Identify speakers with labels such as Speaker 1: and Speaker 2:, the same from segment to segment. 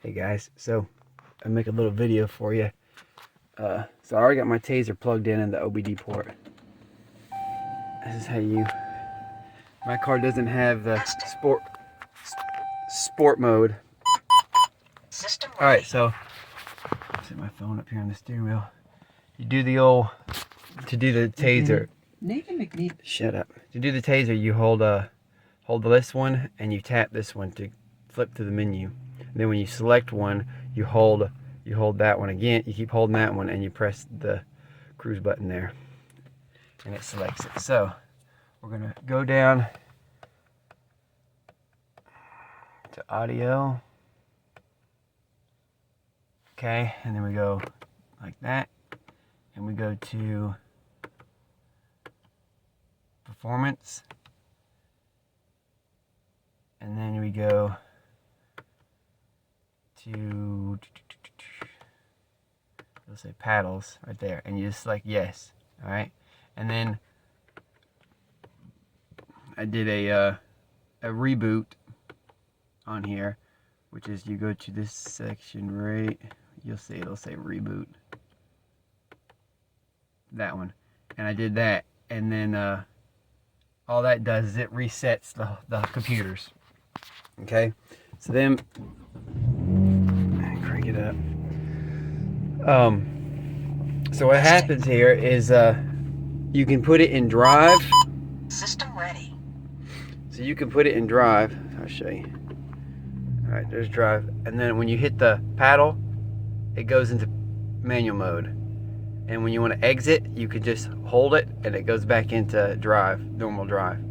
Speaker 1: Hey guys, so I make a little video for you. So I already got my Tazer plugged in the OBD port. This is how you. My car doesn't have the sport mode. All right, so set my phone up here on the steering wheel. You do the old to do the Tazer.
Speaker 2: Nathan McNeil.
Speaker 1: Shut up. To do the Tazer, you hold this one and you tap this one to flip to the menu. And then when you select one, you hold that one again. You keep holding that one and you press the cruise button there, and it selects it. So we're gonna go down to audio. Okay, and then we go like that, and we go to performance, and then we go to, let's say paddles right there, and you just select yes. All right, and then I did a reboot on here, which is you go to this section right, you'll see it'll say reboot, that one, and I did that, and then all that does is it resets the computers. Okay, so then crank it up. So what happens here is you can put it in drive.
Speaker 2: System ready.
Speaker 1: So you can put it in drive. I'll show you. All right, there's drive, and then when you hit the paddle, it goes into manual mode. And when you want to exit, you can just hold it, and it goes back into drive, normal drive.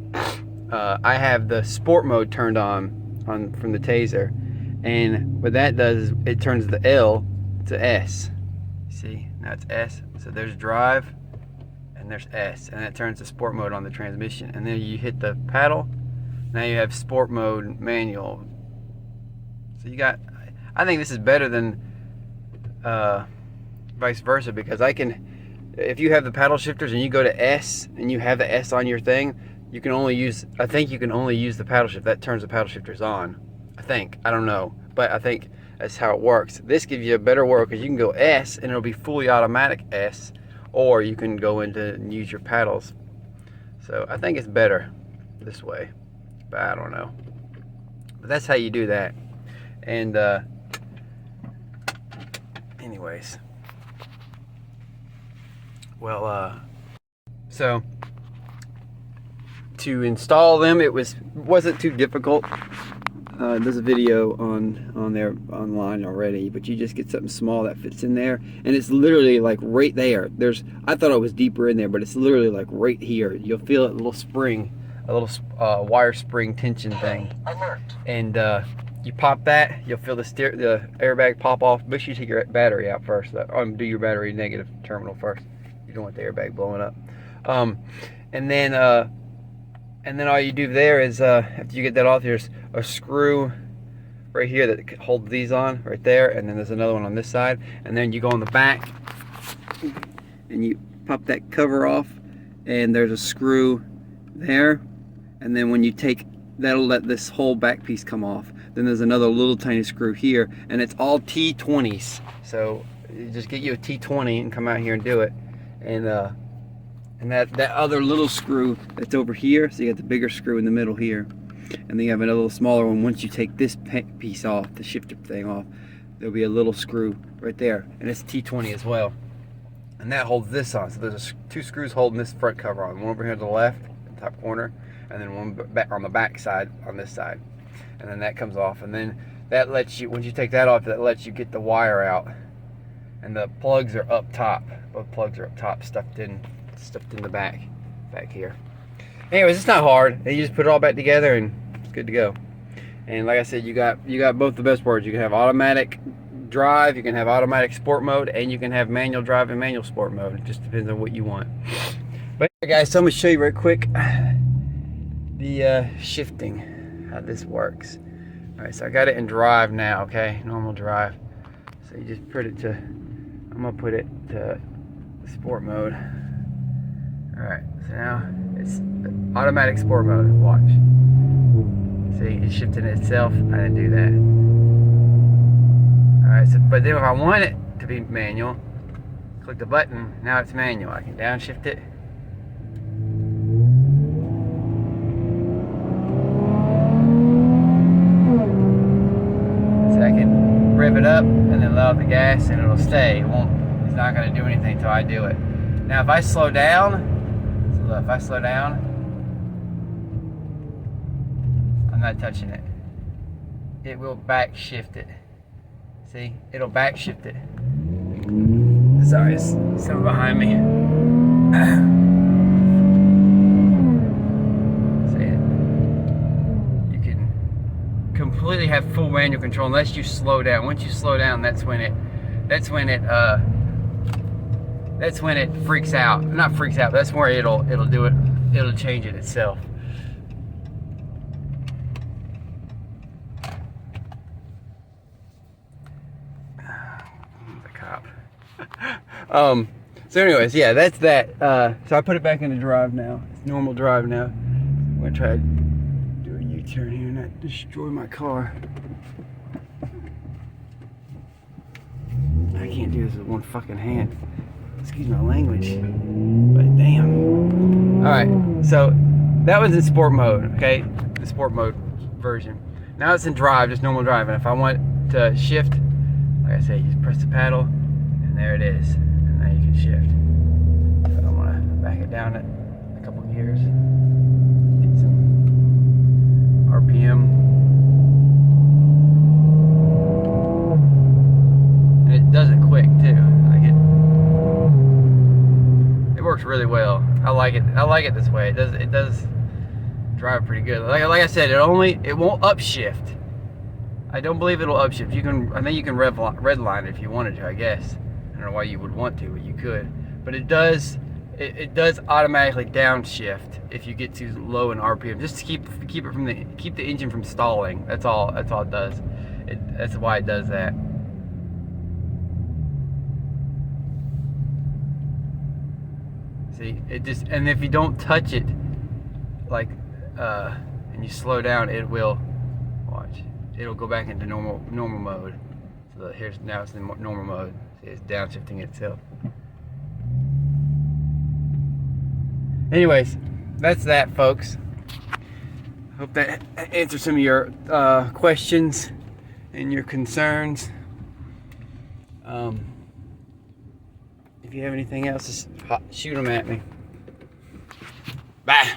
Speaker 1: I have the sport mode turned on from the Tazer, and what that does is it turns the L to S. See, now it's S. So there's drive, and there's S, and that turns to sport mode on the transmission. And then you hit the paddle. Now you have sport mode manual. So you got. I think this is better than vice versa, because I can. If you have the paddle shifters and you go to S and you have the S on your thing, you can only use. I think you can only use the paddle shift. That turns the paddle shifters on. I think. I don't know, but I think that's how it works. This gives you a better work because you can go S and it'll be fully automatic S, or you can go into and use your paddles. So I think it's better this way, but I don't know. But that's how you do that. And anyways, well, so to install them, it wasn't too difficult. There's a video on there online already, but you just get something small that fits in there, and it's literally like right there. I thought it was deeper in there, but it's literally like right here. You'll feel a little spring, a little wire spring tension thing.
Speaker 2: Alert.
Speaker 1: And you pop that, you'll feel the airbag pop off. Make sure you take your battery out first. Do your battery negative terminal first. You don't want the airbag blowing up. And then all you do there is after you get that off, there's a screw right here that holds these on right there, and then there's another one on this side, and then you go on the back and you pop that cover off, and there's a screw there, and then when you take, that'll let this whole back piece come off. Then there's another little tiny screw here, and it's all T20s. So you just get you a T20 and come out here and do it. And that other little screw that's over here, so you got the bigger screw in the middle here, and then you have another little smaller one. Once you take this piece off, the shifter thing off, there'll be a little screw right there, and it's T20 as well, and that holds this on. So there's two screws holding this front cover on, one over here to the left, the top corner, and then one back on the back side on this side, and then that comes off, and then that lets you, once you take that off, that lets you get the wire out, and the plugs are up top. Both plugs are up top, stuffed in the back here. Anyways, it's not hard. You just put it all back together and it's good to go. And like I said, you got both the best words. You can have automatic drive, you can have automatic sport mode, and you can have manual drive and manual sport mode. It just depends on what you want. But anyway, guys, so I'm gonna show you real quick the shifting, how this works. All right, so I got it in drive now. Okay, normal drive. So you just put it to, I'm gonna put it to sport mode. Alright, so now it's automatic sport mode. Watch. See, it shifted itself. I didn't do that. But then if I want it to be manual, click the button, now it's manual. I can downshift it. So I can rev it up and then let off the gas and it'll stay. It's not gonna do anything until I do it. Now if I slow down, so look, if I slow down, I'm not touching it. It will back shift it. See, it'll back shift it. Sorry, it's someone behind me. See, you can completely have full manual control unless you slow down. Once you slow down, that's when it freaks out. Not freaks out, but that's where it'll do it. It'll change it itself. So anyways, yeah, that's that. So I put it back into drive now. It's normal drive now. I'm gonna try to do a U-turn here and not destroy my car. I can't do this with one fucking hand. Excuse my language, but damn. All right, so that was in sport mode, okay? The sport mode version. Now it's in drive, just normal drive. And if I want to shift, like I say, just press the paddle, and there it is. And now you can shift. So I want to back it down a couple gears, get some RPM. And it does it quick too. Like it works really well. I like it. I like it this way. It does drive pretty good. Like I said, it won't upshift. I don't believe it'll upshift. I think you can redline it if you wanted to, I guess. I don't know why you would want to, but you could. But it does automatically downshift if you get too low in RPM, just to keep the engine from stalling. That's all it does. That's why it does that. See, and if you don't touch it, like, and you slow down, it will, watch, it'll go back into normal mode. So now it's in normal mode. See, it's downshifting itself. Anyways, that's that, folks. Hope that answers some of your questions and your concerns. If you have anything else, just shoot them at me. Bye.